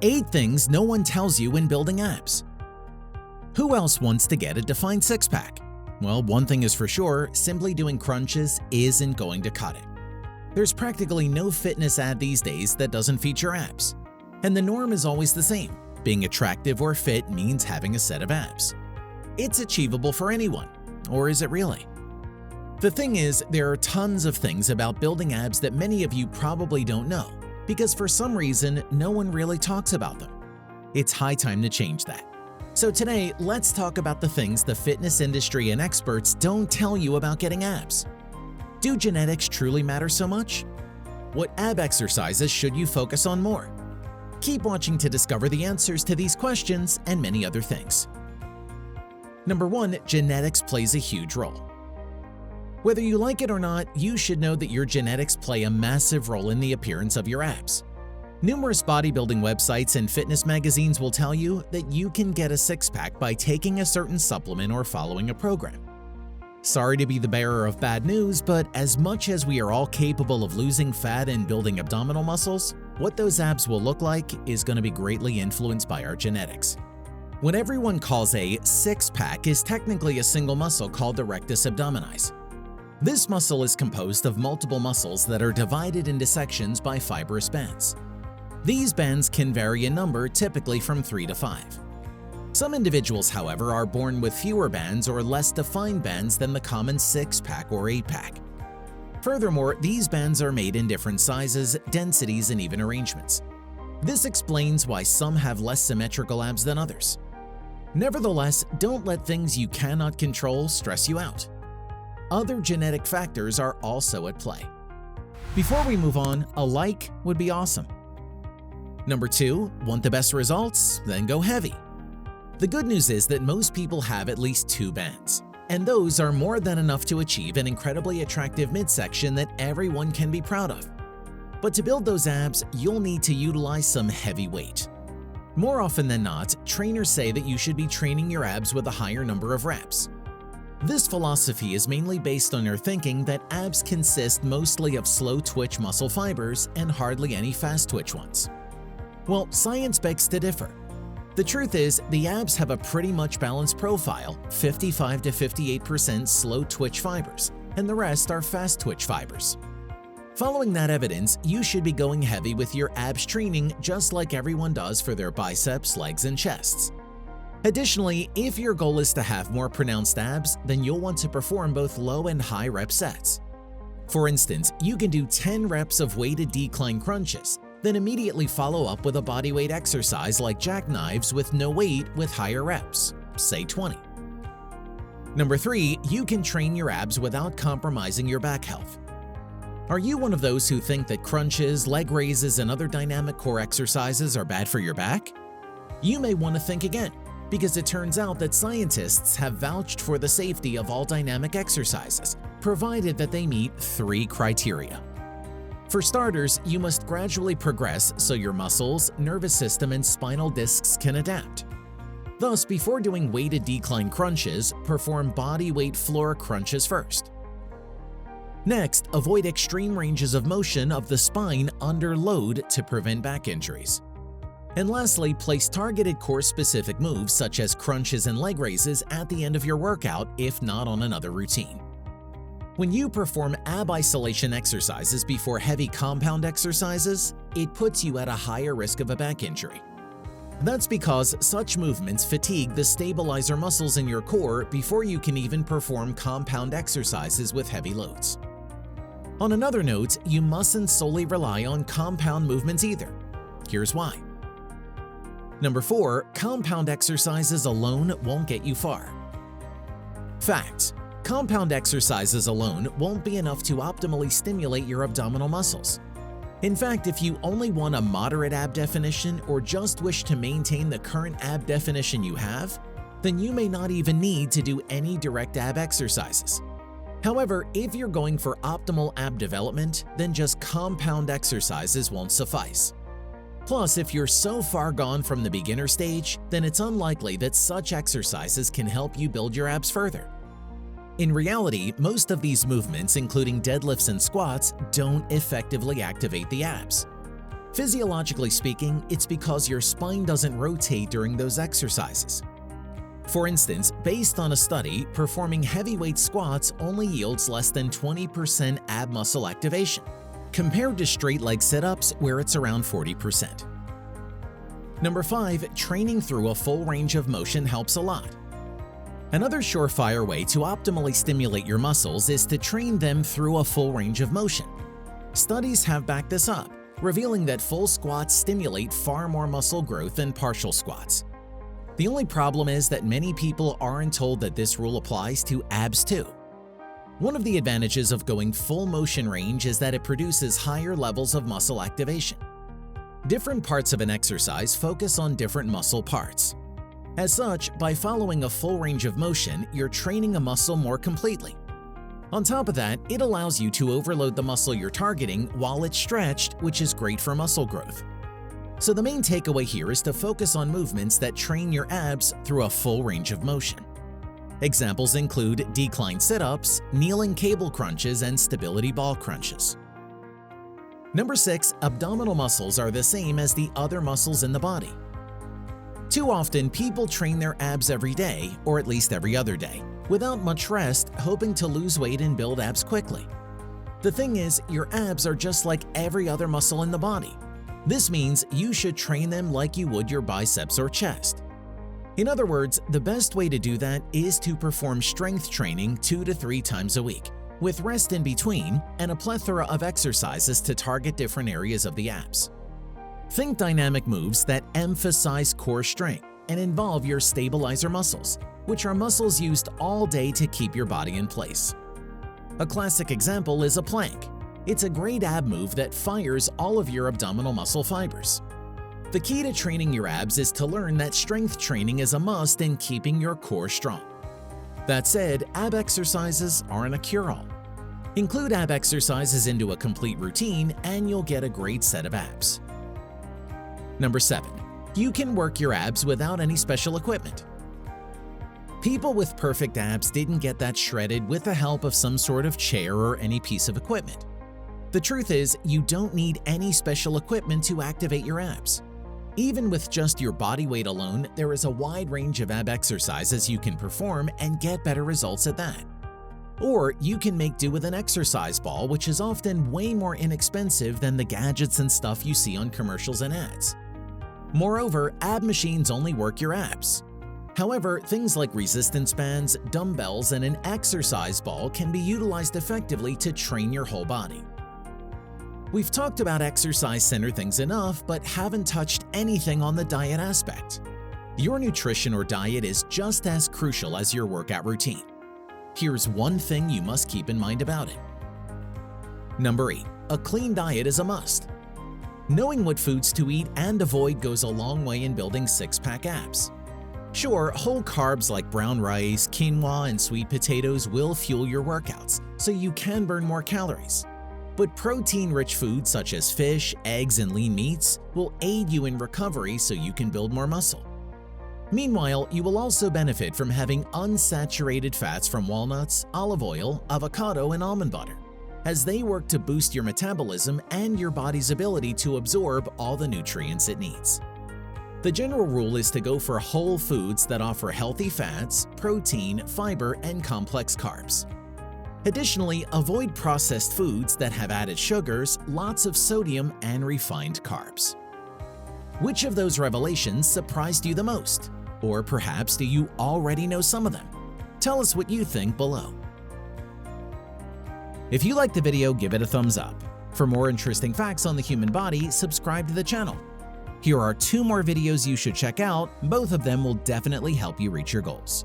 8 things no one tells you when building abs. Who else wants to get a defined six-pack? Well, one thing is for sure, simply doing crunches isn't going to cut it. There's practically no fitness ad these days that doesn't feature abs. And the norm is always the same. Being attractive or fit means having a set of abs. It's achievable for anyone, or is it really? The thing is, there are tons of things about building abs that many of you probably don't know, because for some reason, no one really talks about them. It's high time to change that. So today, let's talk about the things the fitness industry and experts don't tell you about getting abs. Do genetics truly matter so much? What ab exercises should you focus on more? Keep watching to discover the answers to these questions and many other things. Number 1. Genetics plays a huge role. Whether you like it or not, you should know that your genetics play a massive role in the appearance of your abs. Numerous bodybuilding websites and fitness magazines will tell you that you can get a six-pack by taking a certain supplement or following a program. Sorry to be the bearer of bad news, but as much as we are all capable of losing fat and building abdominal muscles, what those abs will look like is going to be greatly influenced by our genetics. What everyone calls a six-pack is technically a single muscle called the rectus abdominis. This muscle is composed of multiple muscles that are divided into sections by fibrous bands. These bands can vary in number, typically from 3 to 5. Some individuals, however, are born with fewer bands or less defined bands than the common 6-pack or 8-pack. Furthermore, these bands are made in different sizes, densities, and even arrangements. This explains why some have less symmetrical abs than others. Nevertheless, don't let things you cannot control stress you out. Other genetic factors are also at play. Before we move on, a like would be awesome. Number 2, want the best results? Then go heavy. The good news is that most people have at least 2 bands, and those are more than enough to achieve an incredibly attractive midsection that everyone can be proud of. But to build those abs, you'll need to utilize some heavy weight. More often than not, trainers say that you should be training your abs with a higher number of reps. This philosophy is mainly based on your thinking that abs consist mostly of slow twitch muscle fibers and hardly any fast twitch ones. Well, science begs to differ. The truth is, the abs have a pretty much balanced profile, 55 to 58% slow twitch fibers, and the rest are fast twitch fibers. Following that evidence, you should be going heavy with your abs training just like everyone does for their biceps, legs, and chests. Additionally, if your goal is to have more pronounced abs, then you'll want to perform both low and high rep sets. For instance, you can do 10 reps of weighted decline crunches, then immediately follow up with a bodyweight exercise like jackknives with no weight with higher reps, say 20. Number 3, you can train your abs without compromising your back health. Are you one of those who think that crunches, leg raises, and other dynamic core exercises are bad for your back? You may want to think again, because it turns out that scientists have vouched for the safety of all dynamic exercises, provided that they meet 3 criteria. For starters, you must gradually progress so your muscles, nervous system, and spinal discs can adapt. Thus, before doing weighted decline crunches, perform body weight floor crunches first. Next, avoid extreme ranges of motion of the spine under load to prevent back injuries. And lastly, place targeted core-specific moves such as crunches and leg raises at the end of your workout, if not on another routine. When you perform ab isolation exercises before heavy compound exercises, it puts you at a higher risk of a back injury. That's because such movements fatigue the stabilizer muscles in your core before you can even perform compound exercises with heavy loads. On another note, you mustn't solely rely on compound movements either. Here's why. Number 4, compound exercises alone won't get you far. Fact: compound exercises alone won't be enough to optimally stimulate your abdominal muscles. In fact, if you only want a moderate ab definition or just wish to maintain the current ab definition you have, then you may not even need to do any direct ab exercises. However, if you're going for optimal ab development, then just compound exercises won't suffice. Plus, if you're so far gone from the beginner stage, then it's unlikely that such exercises can help you build your abs further. In reality, most of these movements, including deadlifts and squats, don't effectively activate the abs. Physiologically speaking, it's because your spine doesn't rotate during those exercises. For instance, based on a study, performing heavyweight squats only yields less than 20% ab muscle activation, compared to straight leg sit-ups where it's around 40%. Number 5. Training through a full range of motion helps a lot. Another surefire way to optimally stimulate your muscles is to train them through a full range of motion. Studies have backed this up, revealing that full squats stimulate far more muscle growth than partial squats. The only problem is that many people aren't told that this rule applies to abs too. One of the advantages of going full motion range is that it produces higher levels of muscle activation. Different parts of an exercise focus on different muscle parts. As such, by following a full range of motion, you're training a muscle more completely. On top of that, it allows you to overload the muscle you're targeting while it's stretched, which is great for muscle growth. So the main takeaway here is to focus on movements that train your abs through a full range of motion. Examples include decline sit-ups, kneeling cable crunches, and stability ball crunches. Number 6. Abdominal muscles are the same as the other muscles in the body. Too often, people train their abs every day, or at least every other day, without much rest, hoping to lose weight and build abs quickly. The thing is, your abs are just like every other muscle in the body. This means you should train them like you would your biceps or chest. In other words, the best way to do that is to perform strength training 2 to 3 times a week, with rest in between and a plethora of exercises to target different areas of the abs. Think dynamic moves that emphasize core strength and involve your stabilizer muscles, which are muscles used all day to keep your body in place. A classic example is a plank. It's a great ab move that fires all of your abdominal muscle fibers. The key to training your abs is to learn that strength training is a must in keeping your core strong. That said, ab exercises aren't a cure-all. Include ab exercises into a complete routine and you'll get a great set of abs. Number 7. You can work your abs without any special equipment. People with perfect abs didn't get that shredded with the help of some sort of chair or any piece of equipment. The truth is, you don't need any special equipment to activate your abs. Even with just your body weight alone, there is a wide range of ab exercises you can perform and get better results at that. Or you can make do with an exercise ball, which is often way more inexpensive than the gadgets and stuff you see on commercials and ads. Moreover, ab machines only work your abs. However, things like resistance bands, dumbbells, and an exercise ball can be utilized effectively to train your whole body. We've talked about exercise-centered things enough, but haven't touched anything on the diet aspect. Your nutrition or diet is just as crucial as your workout routine. Here's one thing you must keep in mind about it. Number 8. A clean diet is a must. Knowing what foods to eat and avoid goes a long way in building six-pack abs. Sure, whole carbs like brown rice, quinoa, and sweet potatoes will fuel your workouts, so you can burn more calories. But protein-rich foods such as fish, eggs, and lean meats will aid you in recovery so you can build more muscle. Meanwhile, you will also benefit from having unsaturated fats from walnuts, olive oil, avocado, and almond butter, as they work to boost your metabolism and your body's ability to absorb all the nutrients it needs. The general rule is to go for whole foods that offer healthy fats, protein, fiber, and complex carbs. Additionally, avoid processed foods that have added sugars, lots of sodium, and refined carbs. Which of those revelations surprised you the most? Or perhaps do you already know some of them? Tell us what you think below. If you liked the video, give it a thumbs up. For more interesting facts on the human body, subscribe to the channel. Here are 2 more videos you should check out. Both of them will definitely help you reach your goals.